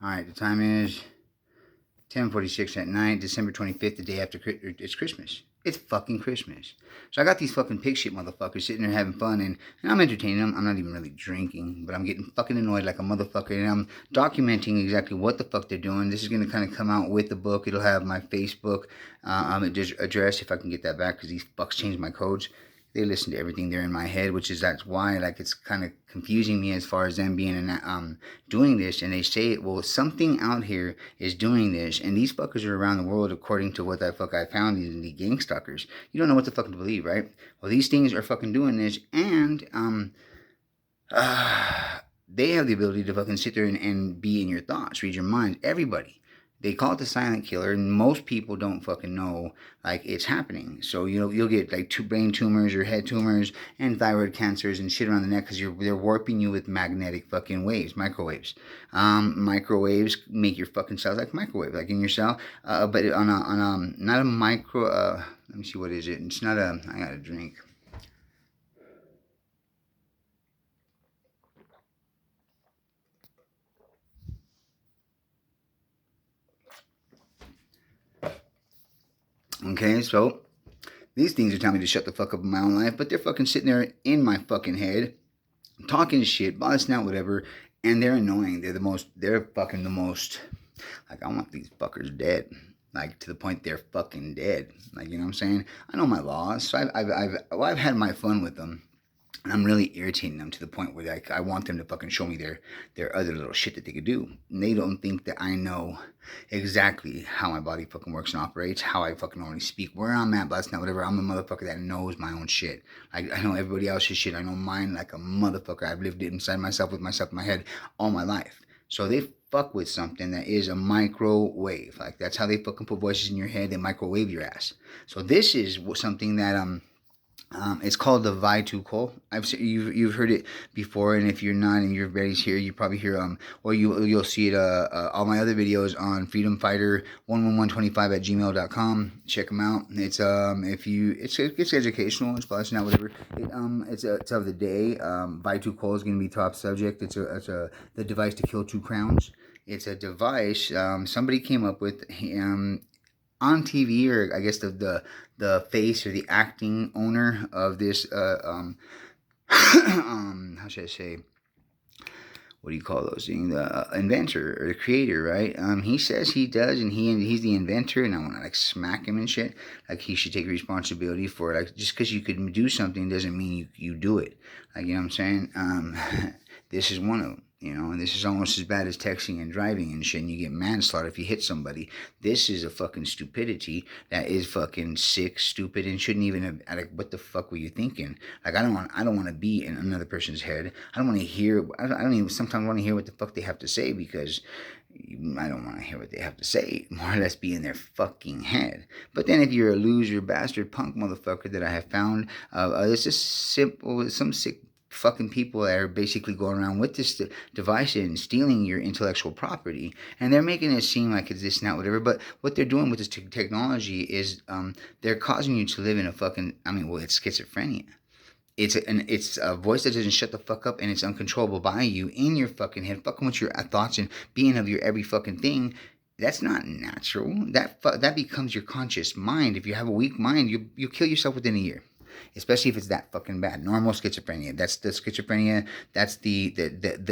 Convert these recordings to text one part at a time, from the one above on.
Alright, the time is 10:46 at night, December 25th, the day after it's Christmas. It's fucking Christmas. So I got these fucking pig shit motherfuckers sitting there having fun, and I'm entertaining them. I'm not even really drinking, but I'm getting fucking annoyed like a motherfucker, and I'm documenting exactly what the fuck they're doing. This is going to kind of come out with the book. It'll have my Facebook address if I can get that back, because these fucks changed my codes. They listen to everything there in my head, that's why like it's kind of confusing me as far as them being doing this. And they say, well, something out here is doing this, and these fuckers are around the world according to what that fuck I found. These gang stalkers. You don't know what the fuck to believe, right? Well, these things are fucking doing this, and they have the ability to fucking sit there and be in your thoughts, read your mind. Everybody. They call it the silent killer, and most people don't fucking know like it's happening. So you'll get like brain tumors or head tumors and thyroid cancers and shit around the neck because they're warping you with magnetic fucking waves, microwaves. Microwaves make your fucking cells like microwave, like in your cell. But on a not a micro. Let me see, what is it? It's not a. I got a drink. Okay, so these things are telling me to shut the fuck up in my own life, but they're fucking sitting there in my fucking head, talking shit, busting out whatever, and they're annoying. They're fucking the most, like, I want these fuckers dead. Like, to the point they're fucking dead. Like, you know what I'm saying? I know my laws, so I've had my fun with them. And I'm really irritating them to the point where like I want them to fucking show me their other little shit that they could do. And they don't think that I know exactly how my body fucking works and operates, how I fucking normally speak, where I'm at, last night, whatever. I'm a motherfucker that knows my own shit. Like, I know everybody else's shit. I know mine like a motherfucker. I've lived it inside myself with myself in my head all my life. So they fuck with something that is a microwave. Like, that's how they fucking put voices in your head. They microwave your ass. So this is something that it's called the Vai2Ko. You've heard it before, and if you're not and your buddies here, you probably hear or you'll see it all my other videos on freedomfighter11125@gmail.com. Check them out. It's it's educational, it's plus not whatever. It's of the day. Vai2Ko is going to be top subject. It's the device to kill 2 crowns. It's a device somebody came up with. On TV, or I guess the face or the acting owner of this how should I say, what do you call those things? The inventor or the creator, right? He says he does, and he's the inventor, and I want to like smack him and shit. Like, he should take responsibility for it. Like, just because you could do something doesn't mean you do it. Like, you know what I'm saying? This is one of them. You know, and this is almost as bad as texting and driving and shit, and you get manslaughter if you hit somebody. This is a fucking stupidity that is fucking sick, stupid, and shouldn't even have, like, what the fuck were you thinking? Like, I don't want to be in another person's head. I don't want to hear, I don't even sometimes want to hear what the fuck they have to say, because I don't want to hear what they have to say. More or less be in their fucking head. But then if you're a loser, bastard, punk motherfucker that I have found, it's just simple, some sick fucking people that are basically going around with this device and stealing your intellectual property, and they're making it seem like it's this and that, whatever. But what they're doing with this technology is they're causing you to live in a fucking, it's schizophrenia. It's a voice that doesn't shut the fuck up, and it's uncontrollable by you in your fucking head, fucking with your thoughts and being of your every fucking thing. That's not natural. That becomes your conscious mind. If you have a weak mind, you kill yourself within a year, especially if it's that fucking bad. Normal schizophrenia. That's the schizophrenia. That's the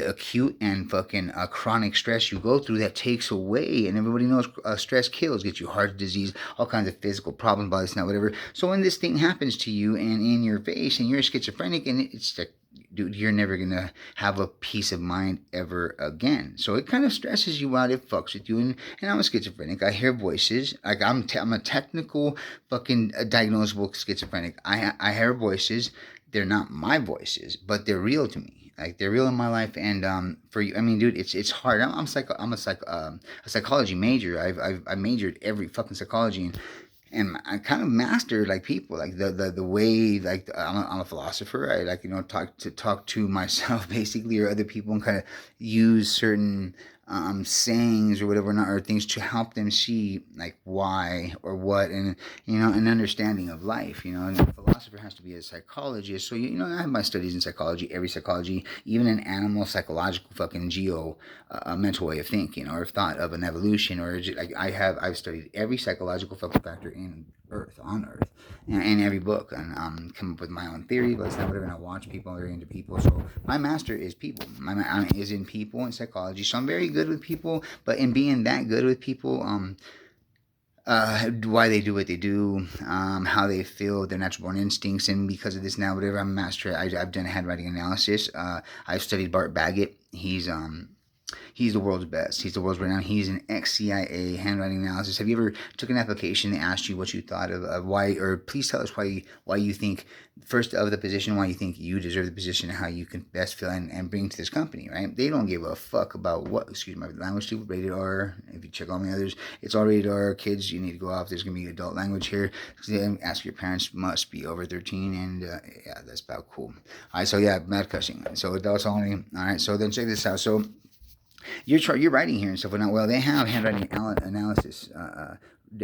acute and fucking chronic stress you go through that takes away. And everybody knows stress kills. Gets you heart disease, all kinds of physical problems, body snap, whatever. So when this thing happens to you and in your face, and you're schizophrenic, and it's like, dude, you're never gonna have a peace of mind ever again. So it kind of stresses you out. It fucks with you. And I'm a schizophrenic. I hear voices. Like, I'm a technical fucking diagnosable schizophrenic. I hear voices. They're not my voices, but they're real to me. Like, they're real in my life. And for you, dude, it's hard. I'm a psychology major. I majored every fucking psychology, and I kind of mastered like people, like the way, like, I'm a philosopher. I like, talk to myself basically, or other people, and kind of use certain sayings or whatever, not or things to help them see like why or what, and an understanding of life. And a philosopher has to be a psychologist. So I have my studies in psychology, every psychology, even an animal psychological fucking mental way of thinking or thought of an evolution, or like I've studied every psychological fucking factor on Earth, and every book, and come up with my own theory, but it's not whatever. And I watch people, I'm very into people. So my master is people. Is in people and psychology. So I'm very good with people, but in being that good with people, why they do what they do, how they feel, their natural born instincts, and because of this now, whatever, I'm a master. I've done handwriting analysis. I've studied Bart Baggett. He's the world's best. He's the world's renowned. He's an ex-CIA handwriting analysis. Have you ever took an application that asked you what you thought of why, or please tell us why you think, first of the position, why you think you deserve the position, and how you can best fill and bring to this company, right? They don't give a fuck about what, excuse my language, too, rated R. If you check all my others, it's all rated R. Kids, you need to go off. There's going to be adult language here. Ask your parents, must be over 13, and yeah, that's about cool. All right, so yeah, mad cussing. So adults only. All right, so then check this out. So you're writing here and stuff. Well, they have handwriting analysis.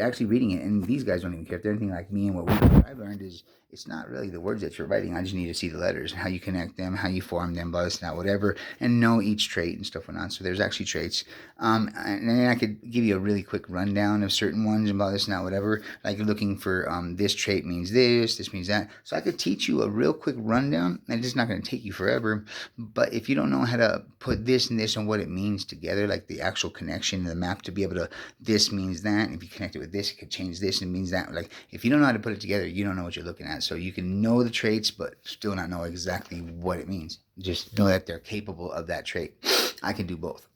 Actually reading it, and these guys don't even care if they're anything like me. And what I've learned is it's not really the words that you're writing. I just need to see the letters, how you connect them, how you form them, blah, blah, whatever, and know each trait and stuff whatnot. So there's actually traits. And then I could give you a really quick rundown of certain ones and blah, this, not whatever. Like looking for this trait means this means that. So I could teach you a real quick rundown, and it's not going to take you forever. But if you don't know how to put this and this and what it means together, like the actual connection, the map to be able to, this means that. If you connect it with this, it could change this and means that. Like if you don't know how to put it together, you don't know what you're looking at. So you can know the traits, but still not know exactly what it means. Just know that they're capable of that trait. I can do both.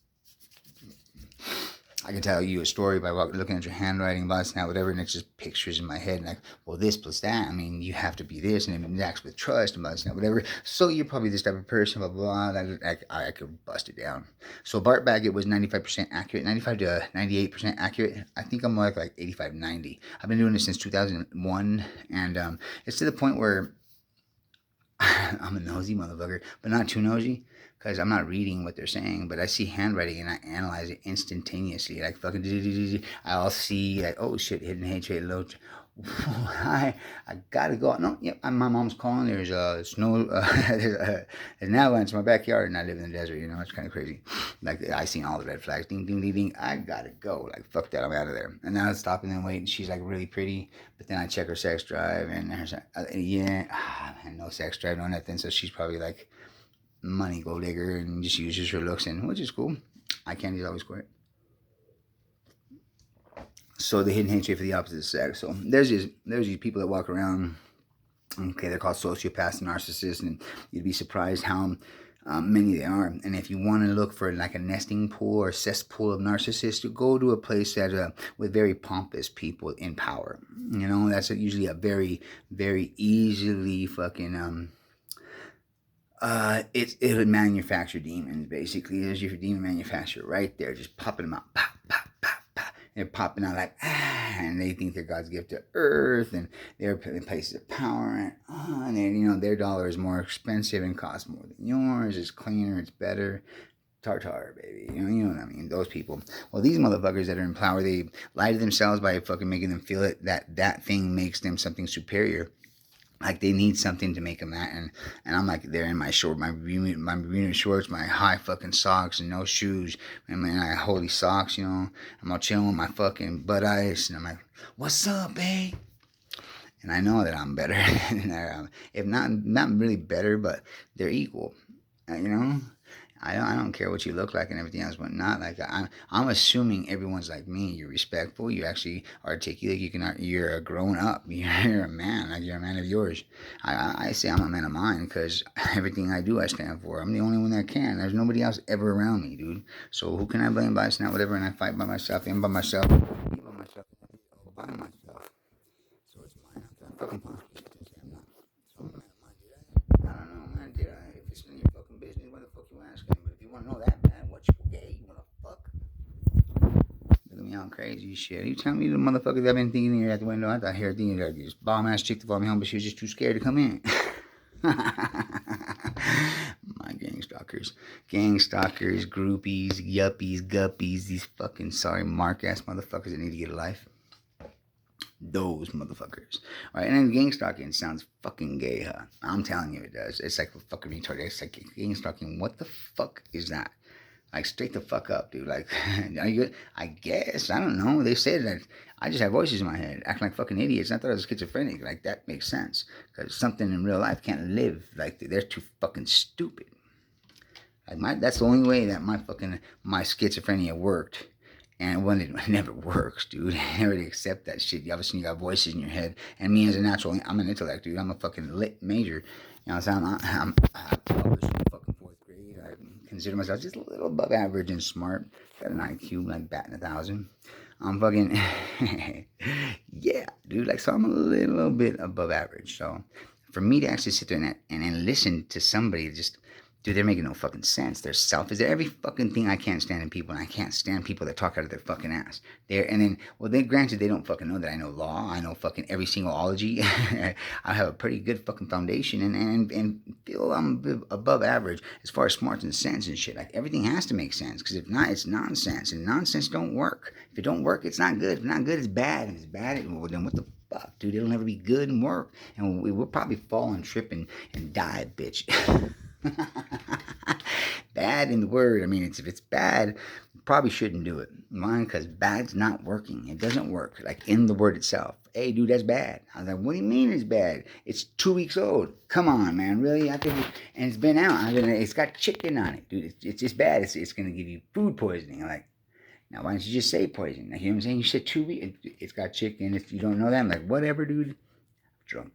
I can tell you a story by looking at your handwriting, blah, blah, whatever, and it's just pictures in my head, like, well, this plus that, I mean, you have to be this, and it acts with trust, and blah, blah, whatever. So you're probably this type of person, blah, blah, blah. I could bust it down. So Bart Baggett was 95% accurate, 95 to 98% accurate. I think I'm like 85, 90. I've been doing this since 2001, and it's to the point where I'm a nosy motherfucker, but not too nosy, because I'm not reading what they're saying, but I see handwriting and I analyze it instantaneously. Like fucking, I'll see like, oh shit, hidden hatred, low. I gotta go. No, yep, my mom's calling. There's snow. There's an avalanche in my backyard, and I live in the desert. It's kind of crazy. Like I seen all the red flags. Ding, ding, ding, ding. I gotta go. Like fuck that. I'm out of there. And now I stop and then wait. And she's like really pretty, but then I check her sex drive, and there's no sex drive, no nothing. So she's probably like money gold digger and just uses her looks, and which is cool. Eye candy's always great. So the hidden hatred for the opposite sex. So there's these people that walk around. Okay, they're called sociopaths and narcissists, and you'd be surprised how many there are. And if you want to look for like a nesting pool or cesspool of narcissists, you go to a place that with very pompous people in power. That's usually a very, very easily fucking it would manufacture demons, basically. There's your demon manufacturer right there, just popping them out, pop, pop, pop, pop. They're popping out like, and they think they're God's gift to earth, and they're in places of power, and then, their dollar is more expensive and costs more than yours, it's cleaner, it's better. Tartar, baby. You know what I mean? Those people. Well, these motherfuckers that are in power, they lie to themselves by fucking making them feel it, that thing makes them something superior. Like they need something to make them that, and I'm like there in my Bermuda shorts, my high fucking socks and no shoes, and I holy socks, I'm all chilling with my fucking butt ice, and I'm like, what's up, babe? And I know that I'm better, if not really better, but they're equal, I don't care what you look like and everything else, but not like I'm assuming everyone's like me. You're respectful. You actually articulate. You're a grown up. You're a man. Like you're a man of yours. I say I'm a man of mine because everything I do I stand for. I'm the only one that can. There's nobody else ever around me, dude. So who can I blame by? It's not whatever. And I fight by myself, and by myself, be by myself, by myself. So it's mine. I'm fucking punch. I'm not. So I'm a man of mine, dude. I don't know, man. Did I? If it's none of your fucking business, what the fuck you asking? But if you want to know that bad, what you gay, motherfucker? Look at me all crazy shit. You tell me the motherfuckers I've been thinking here at the window. I thought here thinking that this bomb ass chick to follow me home, but she was just too scared to come in. My gang stalkers. gang stalkers, groupies, yuppies, guppies, these fucking sorry mark ass motherfuckers that need to get a life. Those motherfuckers. All right, and then gang stalking sounds fucking gay, huh? I'm telling you it does. It's like fucking retarded. It's like gang stalking. What the fuck is that? Like, straight the fuck up, dude. Like, are you good? I guess. I don't know. They said that I just have voices in my head, acting like fucking idiots. I thought I was schizophrenic. Like, that makes sense. Because something in real life can't live. Like, they're too fucking stupid. Like, that's the only way that my schizophrenia worked. And when it never works, dude. I never accept that shit. You obviously got voices in your head. And me as a natural, I'm an intellect, dude. I'm a fucking lit major. You know what I'm saying? I published in fucking 4th grade. I consider myself just a little above average and smart. Got an IQ like batting 1,000. I'm fucking, yeah, dude. Like, so I'm a little bit above average. So for me to actually sit there and listen to somebody just, dude, they're making no fucking sense. They're selfish. They're every fucking thing I can't stand in people, and I can't stand people that talk out of their fucking ass. Granted, they don't fucking know that I know law. I know fucking every single ology. I have a pretty good fucking foundation, and feel I'm above average as far as smarts and sense and shit. Like, everything has to make sense, because if not, it's nonsense, and nonsense don't work. If it don't work, it's not good. If it's not good, it's bad. And if it's bad, well, then what the fuck, dude? It'll never be good and work, and we'll probably fall and trip and die, bitch. Bad in the word. I mean, if it's bad, you probably shouldn't do it. Mine, because bad's not working. It doesn't work. Like, in the word itself. Hey, dude, that's bad. I was like, what do you mean it's bad? It's 2 weeks old. Come on, man. Really? And it's been out. It's got chicken on it, dude. It's just bad. It's going to give you food poisoning. I'm like, now, why don't you just say poison? Like, you know what I'm saying? You said 2 weeks. It's got chicken. If you don't know that, I'm like, whatever, dude. I'm drunk.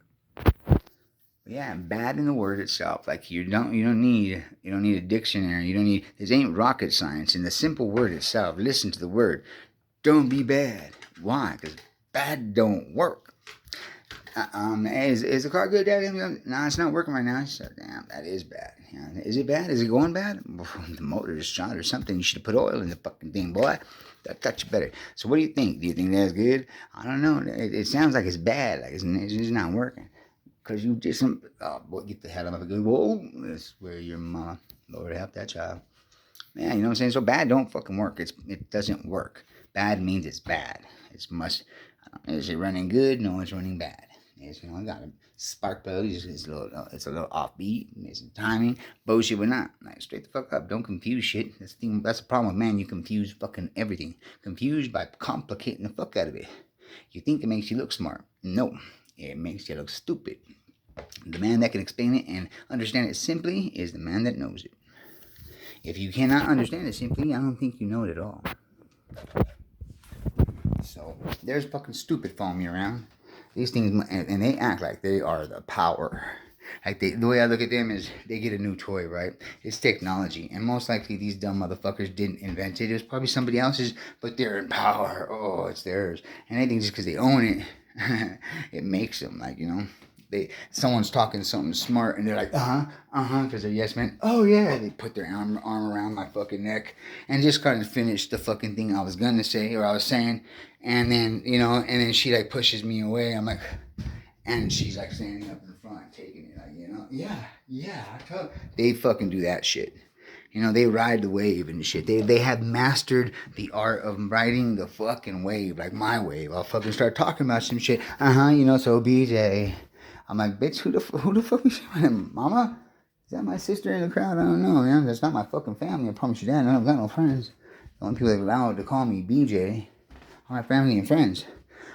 Yeah, bad in the word itself. Like, you don't need a dictionary. This ain't rocket science. In the simple word itself, listen to the word. Don't be bad. Why? Because bad don't work. Is the car good, Daddy? No, it's not working right now. So, damn, that is bad. Yeah, is it bad? Is it going bad? The motor is shot or something. You should have put oil in the fucking thing, boy. That got you better. So what do you think? Do you think that's good? I don't know. It sounds like it's bad. Like, it's not working. Because you did some, boy, get the hell out of it. Whoa, that's where your mama, Lord help that child. Man, you know what I'm saying? So bad don't fucking work. It doesn't work. Bad means it's bad. Is it running good? No, it's running bad. I got a spark plug. It's a little offbeat. It's some timing. Bullshit or not. Like, straight the fuck up. Don't confuse shit. That's the problem with man. You confuse fucking everything. Confused by complicating the fuck out of it. You think it makes you look smart. No. It makes you look stupid. The man that can explain it and understand it simply is the man that knows it. If you cannot understand it simply, I don't think you know it at all. So, there's fucking stupid following me around. These things, and they act like they are the power. Like, the way I look at them is they get a new toy, right? It's technology. And most likely these dumb motherfuckers didn't invent it. It was probably somebody else's, but they're in power. Oh, it's theirs. And they think just because they own it, it makes them, like, someone's talking something smart and they're like, because they're yes men. Oh yeah, they put their arm around my fucking neck and just kind of finish the fucking thing I was gonna say or I was saying, and then she like pushes me away. I'm like, and she's like standing up in front, taking it, like, yeah. They fucking do that shit. They ride the wave and shit. They have mastered the art of riding the fucking wave, like my wave. I'll fucking start talking about some shit. So BJ. I'm like, bitch, who the fuck is she? Mama? Is that my sister in the crowd? I don't know, man. That's not my fucking family. I promise you that. I don't got no friends. The only people that are allowed to call me BJ are my family and friends.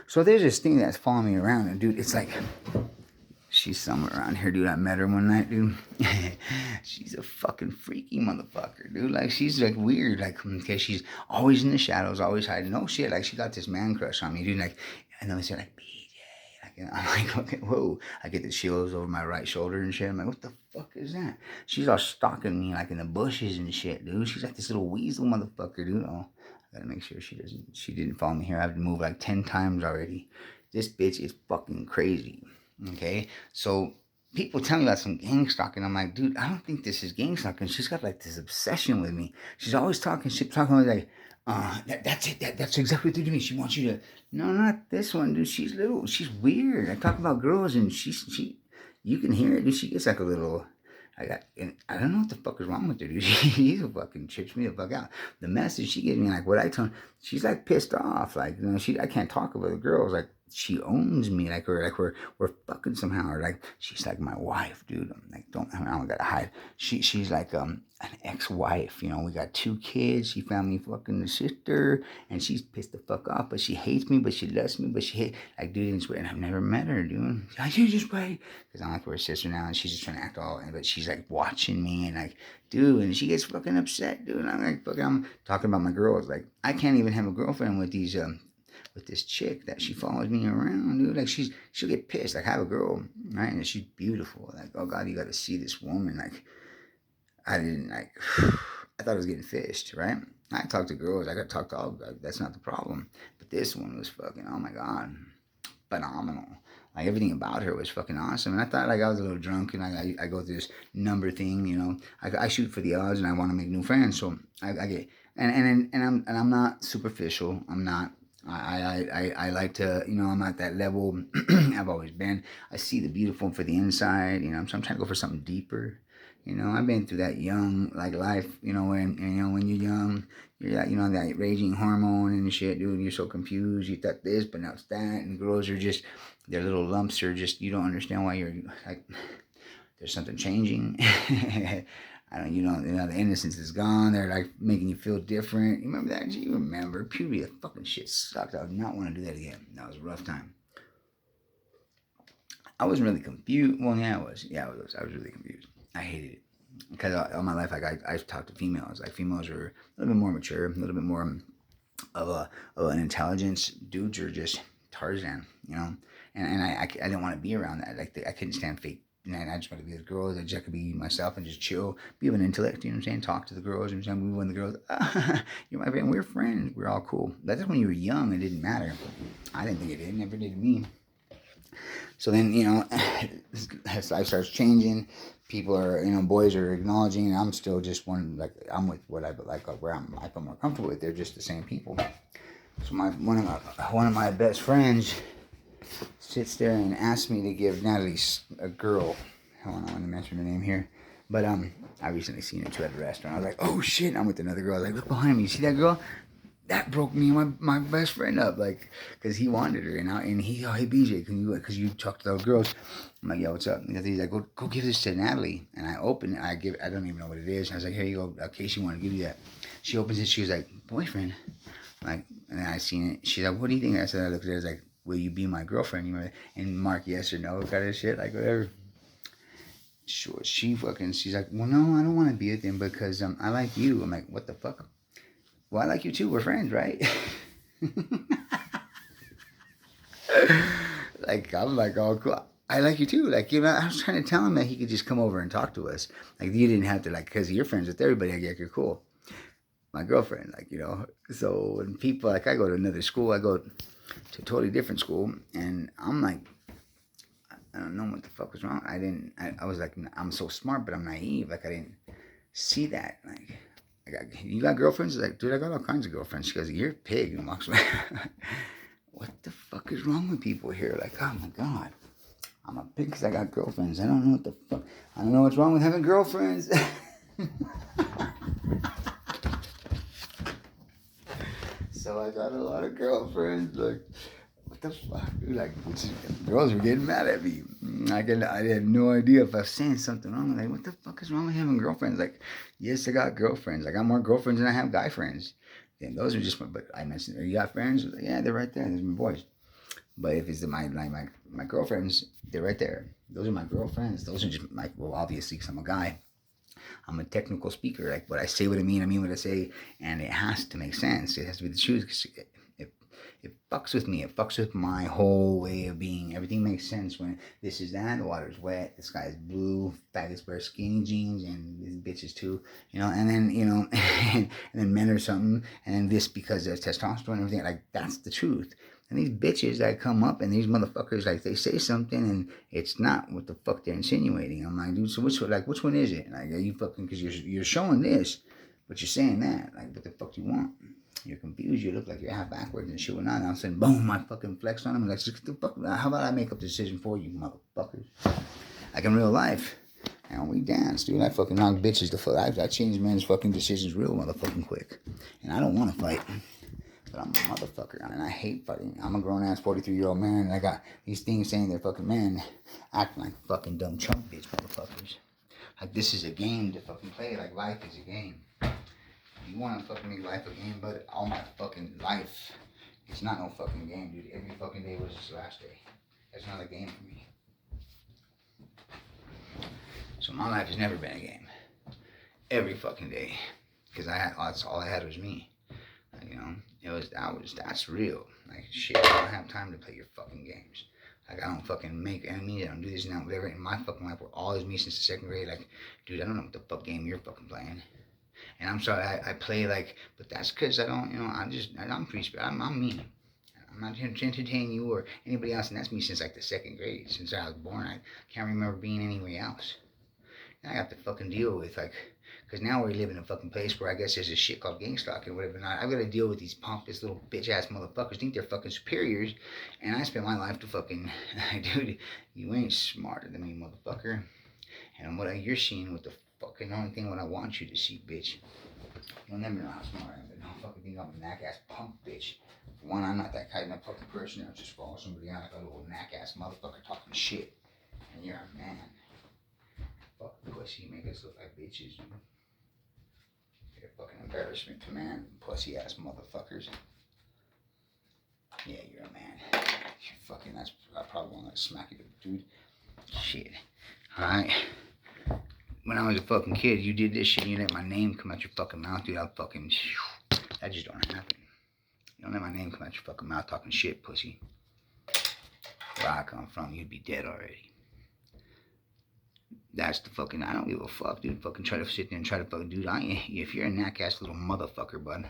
So there's this thing that's following me around, and dude, it's like, she's somewhere around here, dude. I met her one night, dude. She's a fucking freaky motherfucker, dude. Like, she's like weird, like, because she's always in the shadows, always hiding. No shit, like, she got this man crush on me, dude. Like, and then I said, like, BJ. I'm like, okay, whoa. I get the chills over my right shoulder and shit. I'm like, what the fuck is that? She's all stalking me, like, in the bushes and shit, dude. She's like this little weasel motherfucker, dude. Oh, I gotta make sure she didn't follow me here. I have to move like 10 times already. This bitch is fucking crazy. Okay, so people tell me about some gang stalking. I'm like, dude, I don't think this is gang stalking. She's got like this obsession with me. She's always talking shit, like, that's it. That's exactly what they do to me. She wants you to. No, not this one, dude. She's weird. I talk about girls, and she, you can hear it, dude. She gets like a little, And I don't know what the fuck is wrong with her, dude. She fucking trips me the fuck out. The message she gives me, like what I tell her, she's like pissed off. Like, I can't talk about the girls. Like, she owns me. Like, we're fucking somehow. Or like, she's like my wife, dude. I'm like, I don't gotta hide. She's like, an ex-wife. We got 2 kids. She found me fucking the sister, and she's pissed the fuck off. But she hates me, but she loves me, but she hates, like, dude, and I've never met her, dude. Like, you just wait. Because I'm like her sister now, and she's just trying to act all, but she's like watching me, and like, dude, and she gets fucking upset, dude. And I'm like, fucking, I'm talking about my girls. Like, I can't even have a girlfriend with these, with this chick that she follows me around, dude. Like, she'll get pissed. Like, I have a girl, right? And she's beautiful. Like, oh God, you got to see this woman. Like, I didn't, like, I thought I was getting fished, right? I talk to girls. I got to talk to all. Like, that's not the problem. But this one was fucking, oh my God, phenomenal. Like, everything about her was fucking awesome. And I thought, like, I was a little drunk, and I go through this number thing, I shoot for the odds, and I want to make new friends. So I get, and I'm not superficial. I'm not. I like to, I'm at that level. I've always been. I see the beautiful for the inside, so I'm trying to go for something deeper. I've been through that young, like, life, when you're young, you're that, that raging hormone and shit, dude. You're so confused. You thought this, but now it's that. And girls are just, their little lumps are just, you don't understand why you're, like, there's something changing. I don't, the innocence is gone. They're like making you feel different. You remember that? You remember puberty? The fucking shit sucked. I would not want to do that again. That was a rough time. I wasn't really confused. Well, yeah, I was. I was really confused. I hated it because all my life, like, I've talked to females. Like, females are a little bit more mature, a little bit more of an intelligence. Dudes are just Tarzan, And I didn't want to be around that. Like, I couldn't stand fake. And I just want to be with girls. I just could be myself and just chill, be of an intellect. You know what I'm saying? Talk to the girls. You know what I'm saying? We win the girls. You're my friend. We're friends. We're all cool. That's when you were young. It didn't matter. I didn't think it did. It never did to me. So then, as life starts changing, people are, boys are acknowledging, and I'm still just one, like, I'm with what I like, where I feel more comfortable with. They're just the same people. So one of my best friends sits there and asks me to give Natalie a girl. I don't want to mention her name here, but I recently seen her too at a restaurant. I was like, oh shit, I'm with another girl. I was like, look behind me, you see that girl? That broke me and my best friend up, like, because he wanted her, and he, oh, hey BJ, because you talk to those girls. I'm like, yo, what's up? And he's like, go give this to Natalie. And I open it, I don't even know what it is. And I was like, here you go, in case you want to give you that. She opens it, she was like, boyfriend. Like, and then I seen it. She's like, what do you think? I said, I looked at her, I was like, will you be my girlfriend? And Mark, yes or no, kind of shit, like, whatever. Sure, she's like, well, no, I don't want to be with him because I like you. I'm like, what the fuck? Well, I like you too. We're friends, right? Like, I'm like, oh, cool. I like you too. Like, I was trying to tell him that he could just come over and talk to us. Like, you didn't have to, like, because you're friends with everybody. Like, you're cool. My girlfriend, like, So when people, like, I go to another school, I go to a totally different school, and I'm like, I don't know what the fuck was wrong. I was like, I'm so smart, but I'm naive. Like, I didn't see that. Like, you got girlfriends? Like, dude, I got all kinds of girlfriends. She goes, you're a pig. And walks away. What the fuck is wrong with people here? Like, oh my God. I'm a pig because I got girlfriends. I don't know what the fuck. I don't know what's wrong with having girlfriends. So I got a lot of girlfriends. Like, what the fuck, dude? Like, girls were getting mad at me. I had no idea if I was saying something wrong. Like, what the fuck is wrong with having girlfriends? Like, yes, I got girlfriends. I got more girlfriends than I have guy friends. And those are just but I mentioned, you got friends? Like, yeah, they're right there. There's my boys. But if it's my girlfriends, they're right there. Those are my girlfriends. Those are just well, obviously, because I'm a guy. I'm a technical speaker. Like, what I say, what I mean what I say, and it has to make sense. It has to be the truth. Cause it fucks with me. It fucks with my whole way of being. Everything makes sense when this is that. The water's wet. The sky is blue. Faggots wear skinny jeans, and these bitches too. And then and then men or something. And then this because there's testosterone and everything. Like, that's the truth. And these bitches that come up and these motherfuckers, like, they say something and it's not what the fuck they're insinuating. I'm like, dude, so which one is it? Like, are you fucking, because you're showing this, but you're saying that. Like, what the fuck do you want? You're confused. You look like you're half backwards and shit went on. And all of a sudden, boom, I fucking flex on them. I'm like, the fuck, how about I make up the decision for you, motherfuckers? Like, in real life, And we dance, dude. I fucking knock bitches the fuck. I change men's fucking decisions real motherfucking quick. And I don't want to fight. But I'm a motherfucker. And I hate fighting. I'm a grown ass 43-year-old man. And I got these things saying they're fucking men. Acting like fucking dumb chump bitch motherfuckers. Like this is a game to fucking play. Like life is a game. You want to fucking make life a game, but all my fucking life, it's not no fucking game, dude. Every fucking day was this last day. That's not a game for me. So my life has never been a game. Every fucking day. Because that's all I had was me. You know, that's real. Like, shit, I don't have time to play your fucking games. Like, I don't fucking make enemies. I don't do this and that, whatever. In my fucking life, we're always me since the second grade. Like, dude, I don't know what the fuck game you're fucking playing. And I'm sorry, I play like, but that's because I don't, you know, I'm pretty, I'm me. I'm not here to entertain you or anybody else, and that's me since like the second grade. Since I was born, I can't remember being anywhere else. And I have to fucking deal with, like, because now we live in a fucking place where I guess there's a shit called Gangstock and whatever. Not. I've got to deal with these pompous little bitch ass motherfuckers. Think they're fucking superiors, and I spend my life to fucking, dude, you ain't smarter than me, motherfucker. And what you're seeing with the fucking only thing what I want you to see, bitch. You'll never know how smart I am, but don't fucking think I'm a knack ass punk bitch. For one, I'm not that kind of fucking person that'll just follow somebody out like a little knack ass motherfucker talking shit. And you're a man. Fuck pussy, make us look like bitches. You're a fucking embarrassment to man, pussy ass motherfuckers. Yeah, you're a man. You're fucking, I probably won't smack you, dude. Shit. Alright. When I was a fucking kid, you did this shit, you let my name come out your fucking mouth, dude. I'll fucking, that just don't happen. You don't let my name come out your fucking mouth talking shit, pussy. Where I come from, you'd be dead already. That's the fucking, I don't give a fuck, dude. Fucking try to sit there and try to fucking, dude, if you're a knack-ass little motherfucker, bud.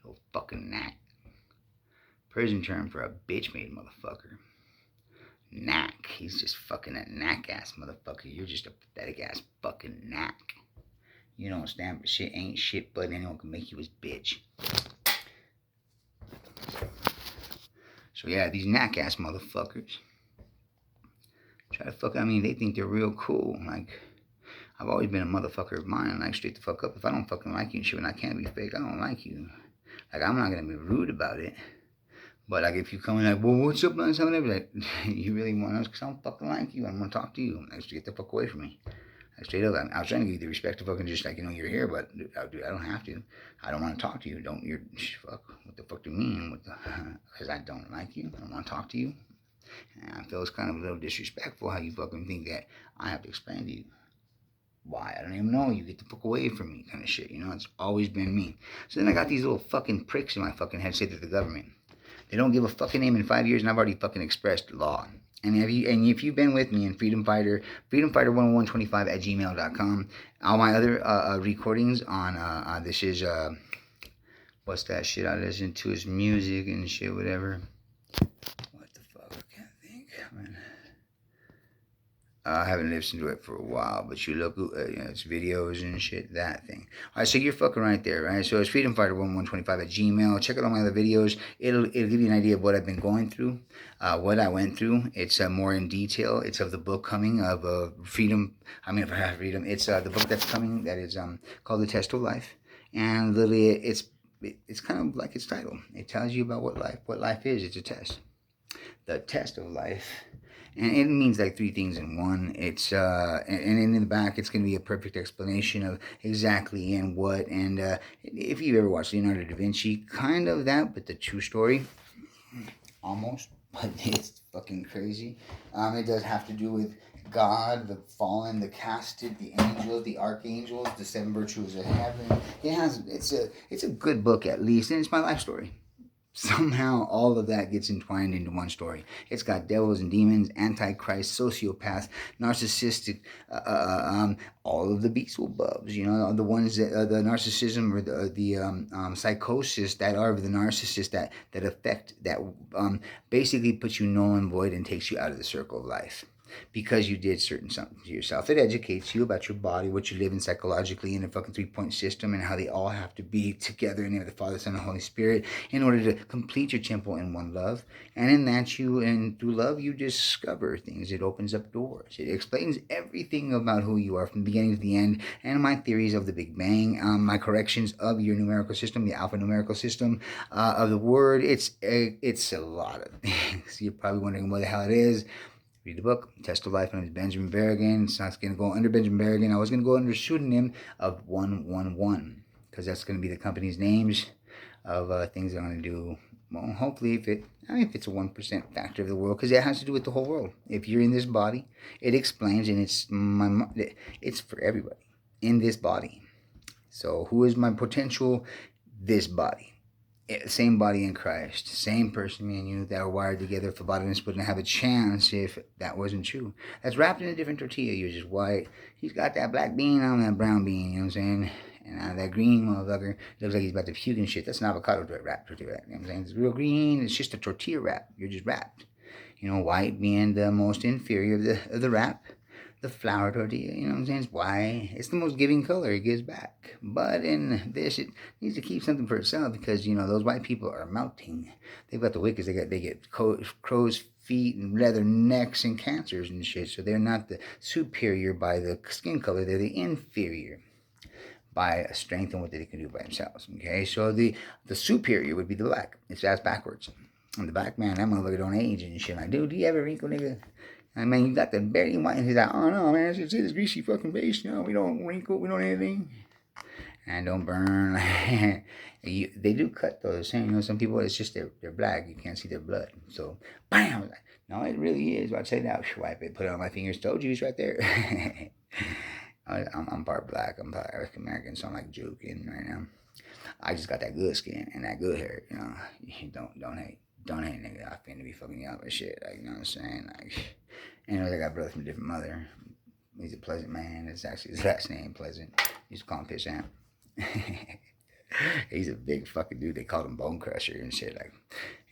Little fucking knack. Prison term for a bitch-made motherfucker. Knack. He's just fucking a knack-ass motherfucker. You're just a pathetic-ass fucking knack. You don't stand for shit, ain't shit, but anyone can make you his bitch. So yeah, these knack-ass motherfuckers. Try to fuck, I mean, they think they're real cool. Like, I've always been a motherfucker of mine. Like, straight the fuck up. If I don't fucking like you and shit, and I can't be fake, I don't like you. Like, I'm not gonna be rude about it. But, like, if you come in like, well, what's up, man? Something like, you really want to know? Because I don't fucking like you. I don't want to talk to you. Like, get the fuck away from me. Like, straight up, I was trying to give you the respect to fucking just, like, you know, you're here, but, dude, I don't have to. I don't want to talk to you. Fuck, what the fuck do you mean? Because I don't like you. I don't want to talk to you. And I feel it's kind of a little disrespectful how you fucking think that I have to explain to you why. I don't even know you. Get the fuck away from me kind of shit. You know, it's always been me. So then I got these little fucking pricks in my fucking head say that the government. They don't give a fucking name in 5 years, and I've already fucking expressed law. And if you've been with me in Freedom Fighter 10125 at gmail.com, all my other recordings on this is what's that shit I listen to is music and shit, whatever. What the fuck? I can't think, man. I haven't listened to it for a while, but you look, it's videos and shit, that thing. All right, so you're fucking right there, right? So it's Freedom Fighter 10125 at Gmail. Check out all my other videos. It'll give you an idea of what I've been going through, what I went through. It's more in detail. It's of the book coming of Freedom. It's the book that's coming that is called The Test of Life, and literally it's kind of like its title. It tells you about what life is. It's a test. The test of life. And it means like three things in one. It's and in the back, it's going to be a perfect explanation of exactly and what. And if you've ever watched Leonardo da Vinci, kind of that, but the true story, almost. But it's fucking crazy. It does have to do with God, the fallen, the casted, the angels, the archangels, the seven virtues of heaven. It's a good book at least, and it's my life story. Somehow all of that gets entwined into one story. It's got devils and demons, antichrist, sociopath, narcissistic, all of the Beelzebubs, you know, the ones that the narcissism or the psychosis that are of the narcissist that affect, that basically puts you null and void and takes you out of the circle of life. because you did certain something to yourself. It educates you about your body, what you live in psychologically in a fucking 3-point system, and how they all have to be together in the name of the Father, Son, and Holy Spirit in order to complete your temple in one love. And in that and through love, you discover things. It opens up doors. It explains everything about who you are from the beginning to the end, and my theories of the Big Bang, my corrections of your numerical system, the alphanumerical system of the word. It's a lot of things. You're probably wondering what the hell it is. Read the book, Test of Life. My name is Benjamin Berrigan. It's not going to go under Benjamin Berrigan. I was going to go under pseudonym of 111 because that's going to be the company's names of things I'm going to do. Well, hopefully, if it's a 1% factor of the world, because it has to do with the whole world. If you're in this body, it explains, and it's for everybody in this body. So, who is my potential? This body. Same body in Christ, same person, me and you, that are wired together for body and spirit, and have a chance if that wasn't true. That's wrapped in a different tortilla. You're just white. He's got that black bean on that brown bean, you know what I'm saying? And that green motherfucker looks like he's about to puke and shit. That's an avocado wrap tortilla. You know what I'm saying? It's real green. It's just a tortilla wrap. You're just wrapped. You know, white being the most inferior of the wrap. The flour tortilla, you know what I'm saying? It's why it's the most giving color. It gives back. But in this, it needs to keep something for itself because, you know, those white people are melting. They've got the wickets. They get crow's feet and leather necks and cancers and shit. So they're not the superior by the skin color. They're the inferior by a strength and what they can do by themselves. Okay, so the superior would be the black. It's ass backwards. And the black man, that motherfucker don't age and shit. Like, dude, do you ever wrinkle, nigga? I mean, you got the very white, and he's like, oh no, man, it's this greasy fucking face. You know, we don't wrinkle, we don't anything, and don't burn. They do cut though. The same, you know, some people it's just they're black. You can't see their blood. So, bam. No, it really is. I'd say that. Wipe it. Put it on my fingers. Told you it's right there. I'm part black. I'm part African American, so I'm like joking right now. I just got that good skin and that good hair. You know, don't hate. Don't hate, nigga. I finna be fucking you up with shit. Like, you know what I'm saying? Like, you know, I got a brother from a different mother. He's a pleasant man. It's actually his last name, Pleasant. Used to call him Pitch Amp. He's a big fucking dude. They called him Bone Crusher and shit. Like,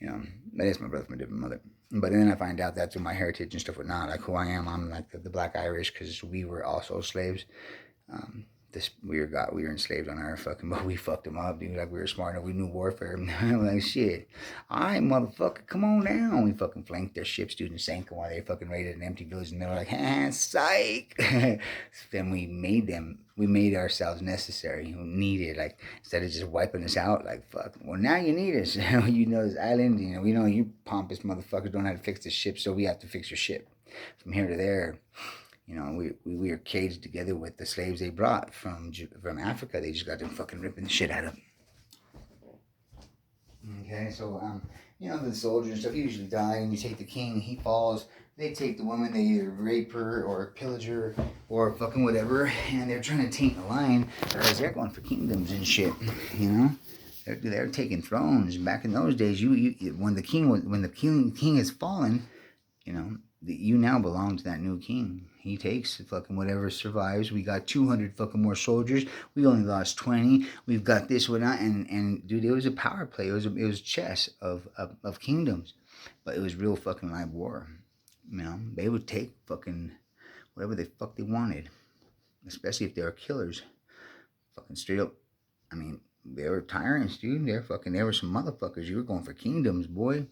you know, but it's my brother from a different mother. But then I find out that through my heritage and stuff whatnot, like who I am, I'm like the Black Irish because we were also slaves. We were enslaved on our fucking, but we fucked them up, dude. Like we were smart enough, we knew warfare. We're like, shit, all right, motherfucker, come on down. We fucking flanked their ships, dude, and sank them while they fucking raided an empty village, and they were like, psych. Then we made ourselves necessary. We needed, like, instead of just wiping us out, like, fuck, well, now you need us. You know, this island, you know, we know you pompous motherfuckers don't know how to fix the ship, so we have to fix your ship from here to there. You know, we were caged together with the slaves they brought from Africa. They just got them fucking ripping the shit out of them. Okay, so, you know, the soldiers and stuff usually die, and you take the king, he falls. They take the woman, they either rape her or pillage her or fucking whatever, and they're trying to taint the line because they're going for kingdoms and shit, you know? They're taking thrones. Back in those days, when the king has fallen, you know, you now belong to that new king. He takes fucking whatever survives. We got 200 fucking more soldiers. We only lost 20. We've got this, whatnot, and dude, it was a power play. It was chess of kingdoms, but it was real fucking live war. You know, they would take fucking whatever the fuck they wanted, especially if they were killers. Fucking straight up. I mean, they were tyrants, dude. They were some motherfuckers. You were going for kingdoms, boy.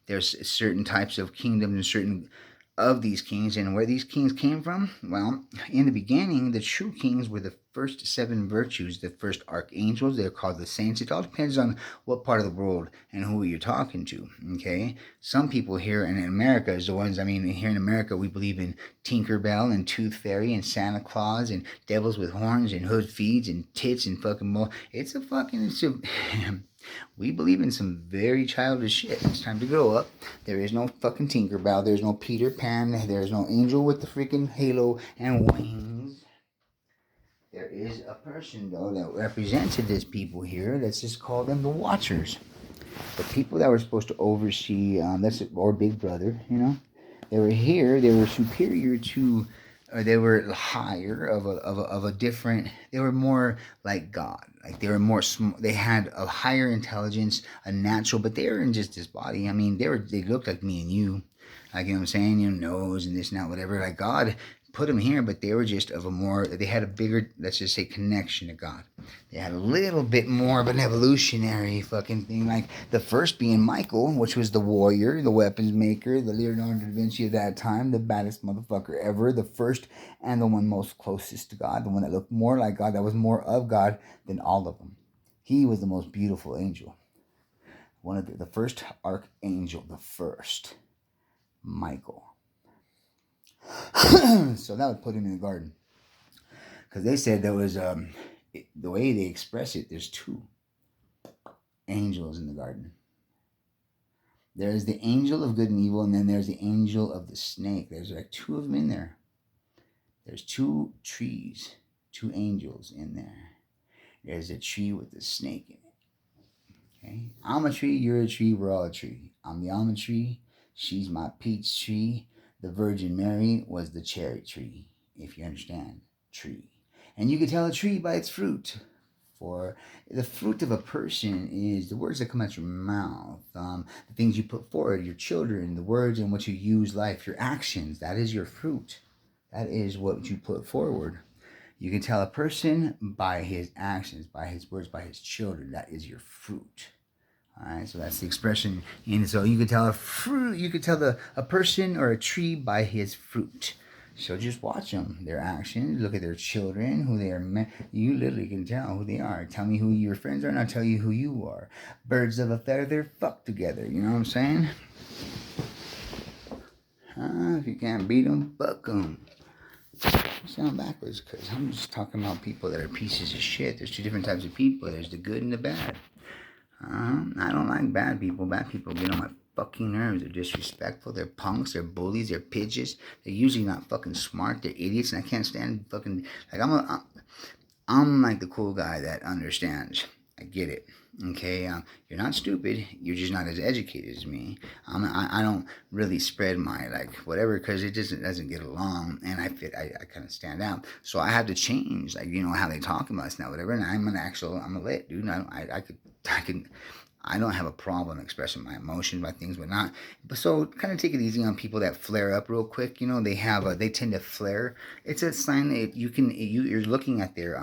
There's certain types of kingdoms and certain of these kings, and where these kings came from, well, in the beginning, the true kings were the first 7 virtues, the first archangels. They're called the saints. It all depends on what part of the world and who you're talking to, okay? Some people here in America is the ones, I mean, here in America, we believe in Tinkerbell and Tooth Fairy and Santa Claus and devils with horns and hood feeds and tits and fucking we believe in some very childish shit. It's time to grow up. There is no fucking Tinkerbell. There's no Peter Pan. There's no angel with the freaking halo and wings. There is a person, though, that represented this people here. Let's just call them the Watchers. The people that were supposed to oversee, or Big Brother, you know. They were here. They were superior to... or they were higher of a different, they were more like God. Like they were more, they had a higher intelligence, a natural, but they were in just this body. I mean, they looked like me and you. Like, you know what I'm saying? You know, nose and this and that, whatever. Like, God put them here, but they were just of a more, they had a bigger, let's just say, connection to God. They had a little bit more of an evolutionary fucking thing. Like, the first being Michael, which was the warrior, the weapons maker, the Leonardo da Vinci of that time, the baddest motherfucker ever, the first and the one most closest to God, the one that looked more like God, that was more of God than all of them. He was the most beautiful angel. One of the first archangel, the first, Michael. So that would put him in the garden. Because they said there was, the way they express it, there's two angels in the garden. There's the angel of good and evil, and then there's the angel of the snake. There's like two of them in there. There's two trees, two angels in there. There's a tree with a snake in it. Okay? I'm a tree, you're a tree, we're all a tree. I'm the almond tree, she's my peach tree. The Virgin Mary was the cherry tree, if you understand, tree. And you can tell a tree by its fruit. For the fruit of a person is the words that come out your mouth, the things you put forward, your children, the words in which you use life, your actions. That is your fruit. That is what you put forward. You can tell a person by his actions, by his words, by his children. That is your fruit. All right, so that's the expression. And so you can tell a fruit. You can tell a person or a tree by his fruit. So just watch them, their actions, look at their children, who they are. You literally can tell who they are. Tell me who your friends are, and I'll tell you who you are. Birds of a feather fuck together. You know what I'm saying? If you can't beat them, fuck them. I sound backwards because I'm just talking about people that are pieces of shit. There's two different types of people. There's the good and the bad. I don't like bad people. Bad people get on my fucking nerves. They're disrespectful. They're punks. They're bullies. They're pidges. They're usually not fucking smart. They're idiots, and I can't stand fucking. Like I'm like the cool guy that understands. I get it. Okay, you're not stupid. You're just not as educated as me. I don't really spread my like whatever because it doesn't get along, and I kind of stand out. So I have to change, like you know how they talk about us now, whatever. And I'm a lit dude. I don't have a problem expressing my emotions, my things, but not. But so kind of take it easy on people that flare up real quick. You know, they tend to flare. It's a sign that you're looking at their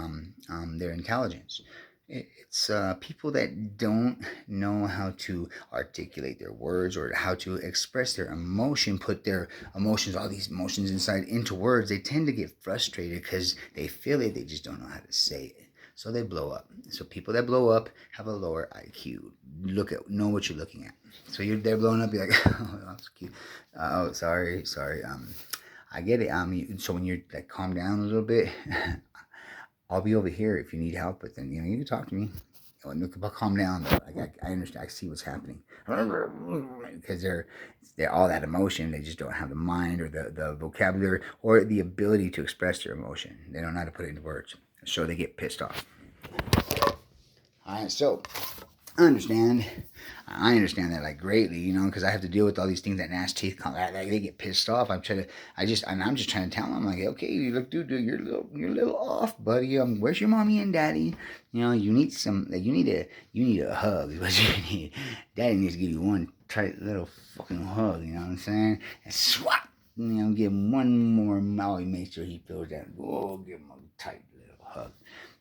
intelligence. It's people that don't know how to articulate their words or how to express their emotion, put their emotions, all these emotions inside into words. They tend to get frustrated because they feel it, they just don't know how to say it. So they blow up. So people that blow up have a lower IQ. Know what you're looking at. So they're blowing up. You're like, oh, that's cute. Oh, sorry. I get it. So when you're like calm down a little bit, I'll be over here if you need help. But then you can talk to me. Calm down. I understand. I see what's happening because they're all that emotion. They just don't have the mind or the vocabulary or the ability to express their emotion. They don't know how to put it into words. So they get pissed off. All right, so I understand that like greatly, you know, because I have to deal with all these things that gnasty teeth come. Like, they get pissed off. I'm just trying to tell them like, okay, look, dude, you're a little off, buddy. Where's your mommy and daddy? You know, you need a hug. Is what you need. Daddy needs to give you one tight little fucking hug. You know what I'm saying? And swap. You know, give him one more. Make sure he feels that. Oh, give him a tight little hug.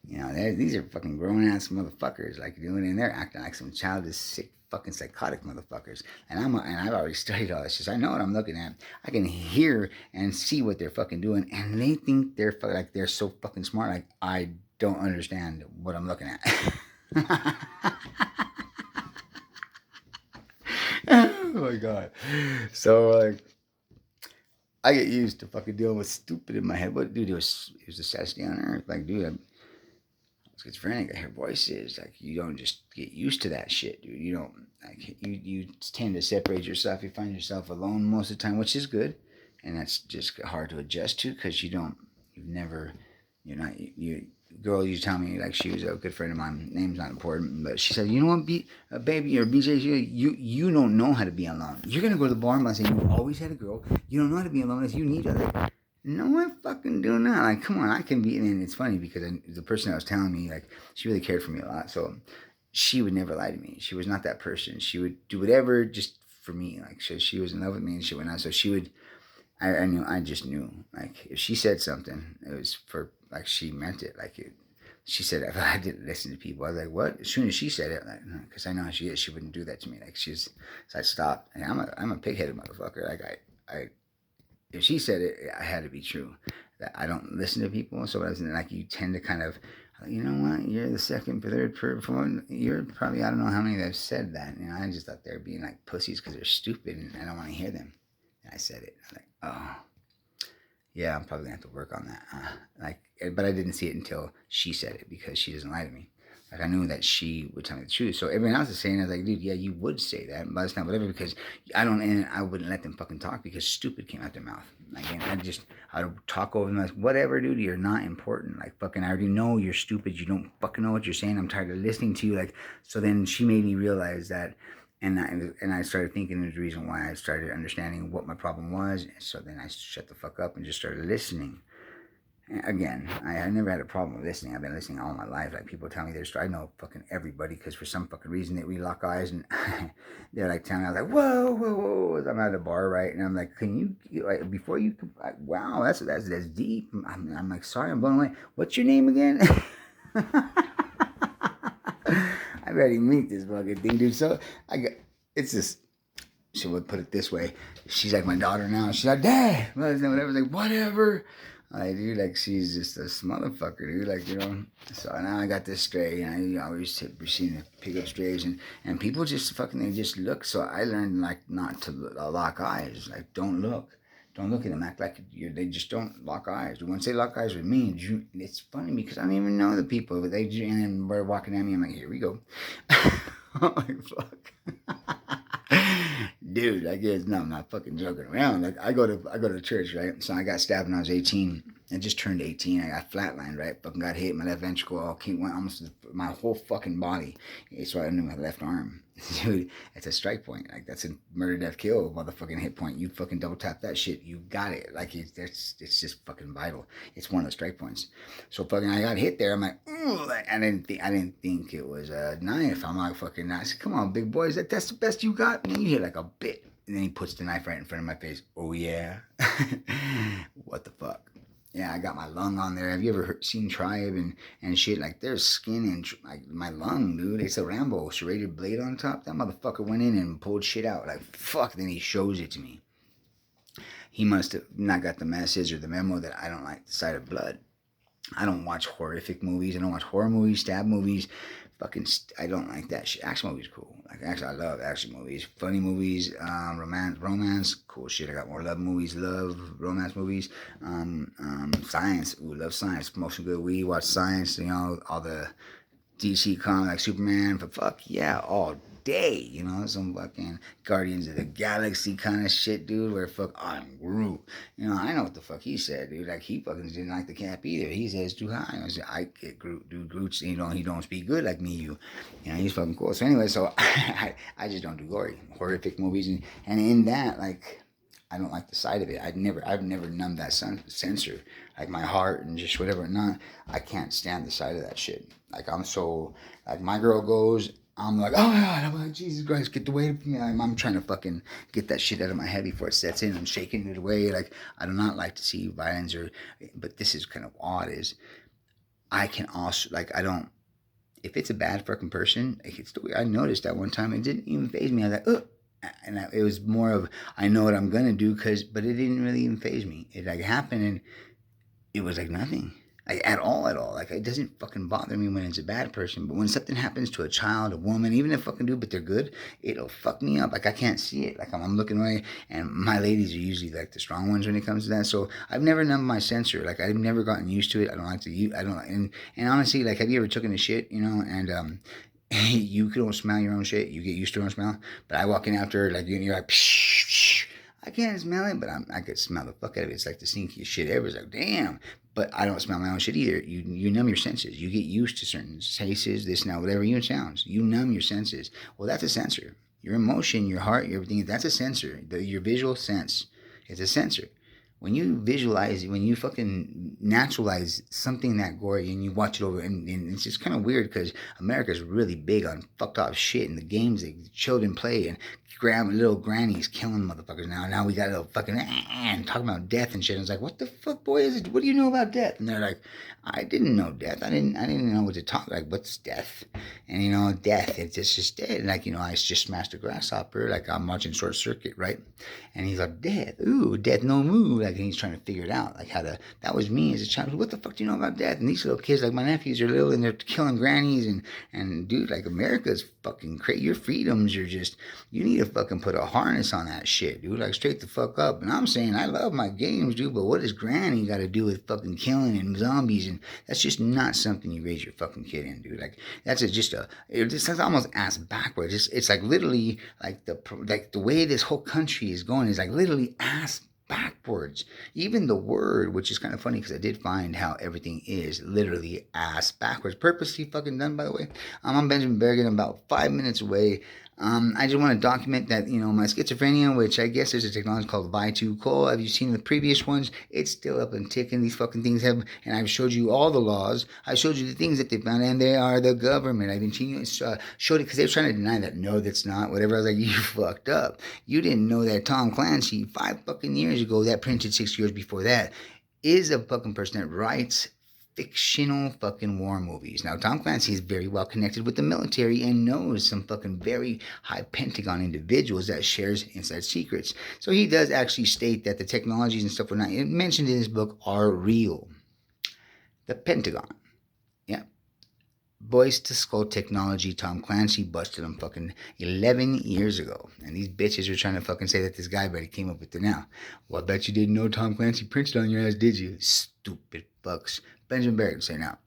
You know, these are fucking grown-ass motherfuckers, like doing it, and they're acting like some childish, sick, fucking psychotic motherfuckers. And I've already studied all this shit. So I know what I'm looking at. I can hear and see what they're fucking doing, and they think they're like they're so fucking smart. Like I don't understand what I'm looking at. Oh my god. So like, I get used to fucking dealing with stupid in my head. But dude, it was the saddest day on earth. Like, dude, schizophrenic. I hear voices. Like, you don't just get used to that shit, dude. You don't like you tend to separate yourself. You find yourself alone most of the time, which is good, and that's just hard to adjust to because girl used to tell me, like, she was a good friend of mine, name's not important, but she said, you know what, baby, or BJ, you don't know how to be alone. You're gonna go to the bar and say you always had a girl. You don't know how to be alone as you need other. No, I fucking do not. Like, come on, I can be. And it's funny because the person that was telling me, like, she really cared for me a lot. So she would never lie to me. She was not that person. She would do whatever just for me. Like she was in love with me and shit went on. So she would, I just knew. Like if she said something, it was for like she meant it. Like she said if I didn't listen to people, I was like, what? As soon as she said it, like, because I know how she is, she wouldn't do that to me. Like so I stopped. And I'm a pig-headed motherfucker. Like I if she said it, it had to be true. That I don't listen to people, so I was like, you tend to kind of, you know what? You're the second, third, fourth. You're probably, I don't know how many that have said that. You know, I just thought they were being like pussies because they're stupid, and I don't want to hear them. And I said it. I was like, oh, yeah, I'm probably gonna have to work on that. But I didn't see it until she said it because she doesn't lie to me. Like I knew that she would tell me the truth. So everyone else is saying, I was like, dude, yeah, you would say that, but it's not whatever because and I wouldn't let them fucking talk because stupid came out their mouth. Like, and I would talk over them like, whatever, dude, you're not important. Like, fucking, I already know you're stupid. You don't fucking know what you're saying. I'm tired of listening to you. Like, so then she made me realize that, and I started thinking there's a reason why I started understanding what my problem was. So then I shut the fuck up and just started listening. Again, I never had a problem with listening. I've been listening all my life. Like people tell me their story. I know fucking everybody because for some fucking reason we lock eyes and they're like telling me, I was like, whoa, whoa, whoa. I'm at a bar, right? And I'm like, can you like before you? Like, wow, that's deep. I'm like, sorry, I'm blown away. What's your name again? I ready to meet this fucking thing, dude. So it's just. She would put it this way. She's like my daughter now. She's like, Dad, whatever. Like, whatever. Like, dude, like, she's just a motherfucker, dude. Like, you know. So now I got this stray, and I always proceed to pick up strays, and people just fucking, they just look. So I learned, like, not to lock eyes. Like, don't look. Don't look at them. Act like they just don't lock eyes. Once they lock eyes with me, it's funny because I don't even know the people. But and then we're walking at me. I'm like, here we go. I'm like, fuck. Dude, I guess no, I'm not fucking joking around. Like I go to church, right? So I got stabbed when I was 18. I just turned 18. I got flatlined, right? Fucking got hit. My left ventricle all went almost my whole fucking body. So I ended my left arm. Dude, it's a strike point. Like that's a murder, death, kill, motherfucking hit point. You fucking double tap that shit. You got it. Like it's just fucking vital. It's one of the strike points. So fucking I got hit there. I'm like, ooh, I didn't think it was a knife. I'm like fucking. I said, come on, big boy. That's the best you got? And then you hit like a bit. And then he puts the knife right in front of my face. Oh yeah. What the fuck? Yeah, I got my lung on there. Have you ever seen Tribe and shit? Like, there's skin in like my lung, dude. It's a Rambo serrated blade on top. That motherfucker went in and pulled shit out. Like, fuck. Then he shows it to me. He must have not got the message or the memo that I don't like the sight of blood. I don't watch horrific movies. I don't watch horror movies, stab movies. I don't like that shit. Action movies cool. Like actually, I love action movies, funny movies, romance, cool shit. I got more love romance movies, science. Ooh, love science. Promotion good. We watch science. You know all the DC comics like Superman. But fuck yeah, all day. You know some fucking Guardians of the Galaxy kind of shit, dude. Where fuck I'm Groot. You know I know what the fuck he said, dude. Like he fucking didn't like the cap either. He said it's too high. I said I get Groot, dude. Groot's he don't speak good like me. You know he's fucking cool. So anyway, so I just don't do gory horrific movies and in that like. I don't like the sight of it. I've never numbed that sensor, like my heart and just whatever. Not, I can't stand the sight of that shit. Like I'm so, like my girl goes, I'm like, oh my God, I'm like, Jesus Christ, get the weight from me. I'm trying to fucking get that shit out of my head before it sets in. I'm shaking it away. Like I do not like to see violence but this is kind of odd is I can also, like I don't, if it's a bad fucking person, like it's the way I noticed that one time, it didn't even faze me. I was like, ugh. And it was more of I know what I'm gonna do but it didn't really even faze me. It like happened and it was like nothing, like at all. Like it doesn't fucking bother me when it's a bad person, but when something happens to a child, a woman, even if fucking do, but they're good, it'll fuck me up. Like I can't see it. Like I'm looking away, and my ladies are usually like the strong ones when it comes to that. So I've never numbed my sensor. Like I've never gotten used to it. I don't like to use. I don't. And honestly, like have you ever taken a shit? You know, and you don't smell your own shit. You get used to your own smell. But I walk in after, like, you're like, psh, psh. I can't smell it, but I could smell the fuck out of it. It's like the stinkiest shit ever. It's like, damn. But I don't smell my own shit either. You numb your senses. You get used to certain tastes, this, now, whatever you sounds. You numb your senses. Well, that's a sensor. Your emotion, your heart, your everything, that's a sensor. Your visual sense is a sensor. when you visualize, when you fucking naturalize something that gory and you watch it over, and it's just kind of weird because America's really big on fucked up shit and the games that children play and little grannies killing motherfuckers now. Now we got a little fucking and talking about death and shit. And it's like, what the fuck, boy, is it? What do you know about death? And they're like, I didn't know death. I didn't know what to talk like. What's death? And death. It's just dead. Like I just smashed a grasshopper. Like I'm watching Short Circuit, right? And he's like, death. Ooh, death no move. Like he's trying to figure it out. Like how to. That was me as a child. What the fuck do you know about death? And these little kids, like my nephews, are little and they're killing grannies and dude, like America's fucking crazy. Your freedoms are just. You need to fucking put a harness on that shit, dude. Like straight the fuck up. And I'm saying I love my games, dude. But what does granny got to do with fucking killing and zombies? And that's just not something you raise your fucking kid in, dude. Like that's it's almost ass backwards. It's like literally like the way this whole country is going is like literally ass backwards. Even the word, which is kind of funny because I did find how everything is literally ass backwards, purposely fucking done. By the way, I'm Benjamin Bergen. I'm about 5 minutes away. I just want to document that, my schizophrenia, which I guess there's a technology called Vi2Col. Have you seen the previous ones? It's still up and ticking. These fucking things have, and I've showed you all the laws. I showed you the things that they found, and they are the government. I've been showed it because they were trying to deny that. No, that's not. Whatever. I was like, you fucked up. You didn't know that Tom Clancy, 5 fucking years ago, that printed 6 years before that, is a fucking person that writes fictional fucking war movies. Now, Tom Clancy is very well connected with the military and knows some fucking very high Pentagon individuals that shares inside secrets. So he does actually state that the technologies and stuff not mentioned in his book are real. The Pentagon. Yeah. Voice to skull technology. Tom Clancy busted them fucking 11 years ago. And these bitches are trying to fucking say that this guy already came up with it now. Well, I bet you didn't know Tom Clancy printed on your ass, did you? Stupid fucks. Benjamin Barrett saying out.